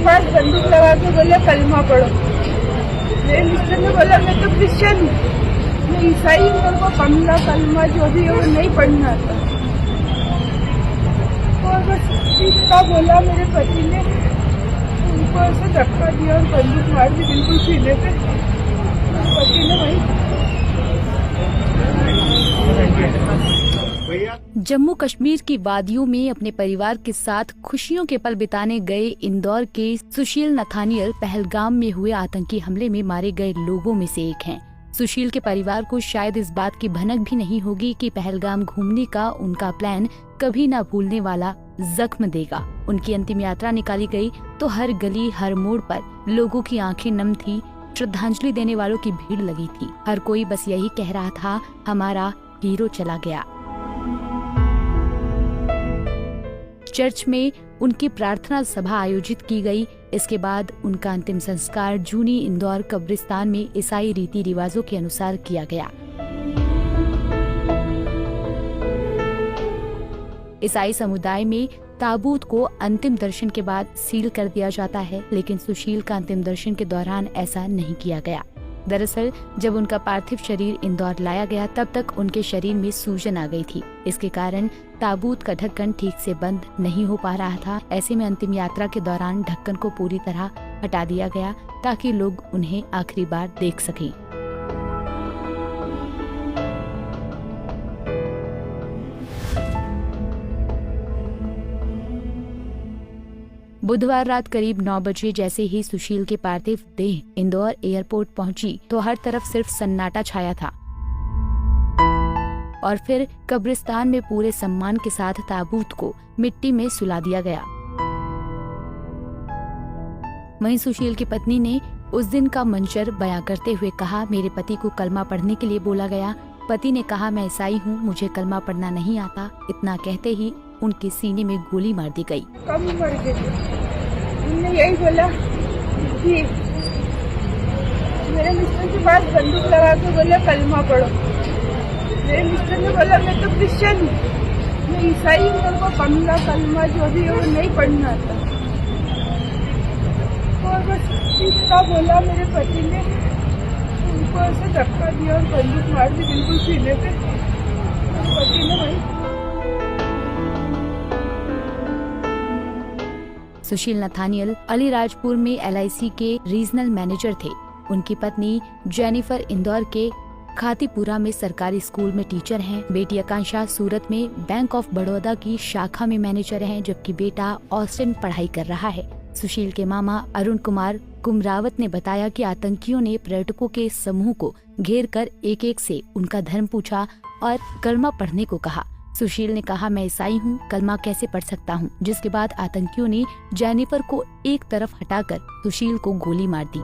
पास बंदूक लगा के बोले कलमा पढ़ो। मेरे मिस्टर ने बोला मैं तो क्रिश्चियन हूँ, मैं ईसाई हूँ, मेरे को कलमा जो भी है वो नहीं पढ़ना आता। और बस इतना बोला मेरे पति ने, उनको ऐसे धक्का दिया और बंदूक मार दी बिल्कुल सीने पे। मेरे पति ने वही जम्मू कश्मीर की वादियों में अपने परिवार के साथ खुशियों के पल बिताने गए इंदौर के सुशील नथानियल पहलगाम में हुए आतंकी हमले में मारे गए लोगों में से एक हैं। सुशील के परिवार को शायद इस बात की भनक भी नहीं होगी कि पहलगाम घूमने का उनका प्लान कभी न भूलने वाला जख्म देगा। उनकी अंतिम यात्रा निकाली गई तो हर गली हर मोड़ पर लोगों की आंखें नम थी, श्रद्धांजलि देने वालों की भीड़ लगी थी। हर कोई बस यही कह रहा था, हमारा हीरो चला गया। चर्च में उनकी प्रार्थना सभा आयोजित की गई। इसके बाद उनका अंतिम संस्कार जूनी इंदौर कब्रिस्तान में ईसाई रीति रिवाजों के अनुसार किया गया। ईसाई समुदाय में ताबूत को अंतिम दर्शन के बाद सील कर दिया जाता है, लेकिन सुशील का अंतिम दर्शन के दौरान ऐसा नहीं किया गया। दरअसल जब उनका पार्थिव शरीर इंदौर लाया गया तब तक उनके शरीर में सूजन आ गई थी। इसके कारण ताबूत का ढक्कन ठीक से बंद नहीं हो पा रहा था। ऐसे में अंतिम यात्रा के दौरान ढक्कन को पूरी तरह हटा दिया गया ताकि लोग उन्हें आखिरी बार देख सकें। बुधवार रात करीब 9 बजे जैसे ही सुशील के पार्थिव देह इंदौर एयरपोर्ट पहुंची तो हर तरफ सिर्फ सन्नाटा छाया था और फिर कब्रिस्तान में पूरे सम्मान के साथ ताबूत को मिट्टी में सुला दिया गया। वहीं सुशील की पत्नी ने उस दिन का मंजर बयां करते हुए कहा, मेरे पति को कलमा पढ़ने के लिए बोला गया। पति ने कहा, मैं ईसाई हूँ, मुझे कलमा पढ़ना नहीं आता। इतना कहते ही उनके सीने में गोली मार दी गई। कब मर गए? उन्होंने यही बोला कि मेरे मिस्टर के पास बंदूक लगा के बोले कलमा पढ़ो। मेरे मिस्टर ने बोला मैं तो क्रिश्चियन हूँ, मैं ईसाई हूँ, मेरे को कलमा जो भी है वो नहीं पढ़ना आता। और बस इतना बोला मेरे पति ने, उनको ऐसे धक्का दिया और बंदूक मार दी बिल्कुल सीने पे। मेरे पति ने वही सुशील नथानियल अलीराजपुर में LIC के रीजनल मैनेजर थे। उनकी पत्नी जेनिफर इंदौर के खातीपुरा में सरकारी स्कूल में टीचर हैं। बेटी आकांक्षा सूरत में बैंक ऑफ बड़ौदा की शाखा में मैनेजर हैं, जबकि बेटा ऑस्टिन पढ़ाई कर रहा है। सुशील के मामा अरुण कुमार कुमरावत ने बताया कि आतंकियों ने पर्यटकों के समूह को घेर कर एक एक से उनका धर्म पूछा और कलमा पढ़ने को कहा। सुशील ने कहा, मैं ईसाई हूँ, कलमा कैसे पढ़ सकता हूँ। जिसके बाद आतंकियों ने जेनिफर को एक तरफ हटाकर सुशील को गोली मार दी।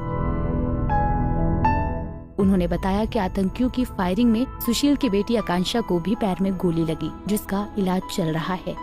उन्होंने बताया कि आतंकियों की फायरिंग में सुशील की बेटी आकांक्षा को भी पैर में गोली लगी, जिसका इलाज चल रहा है।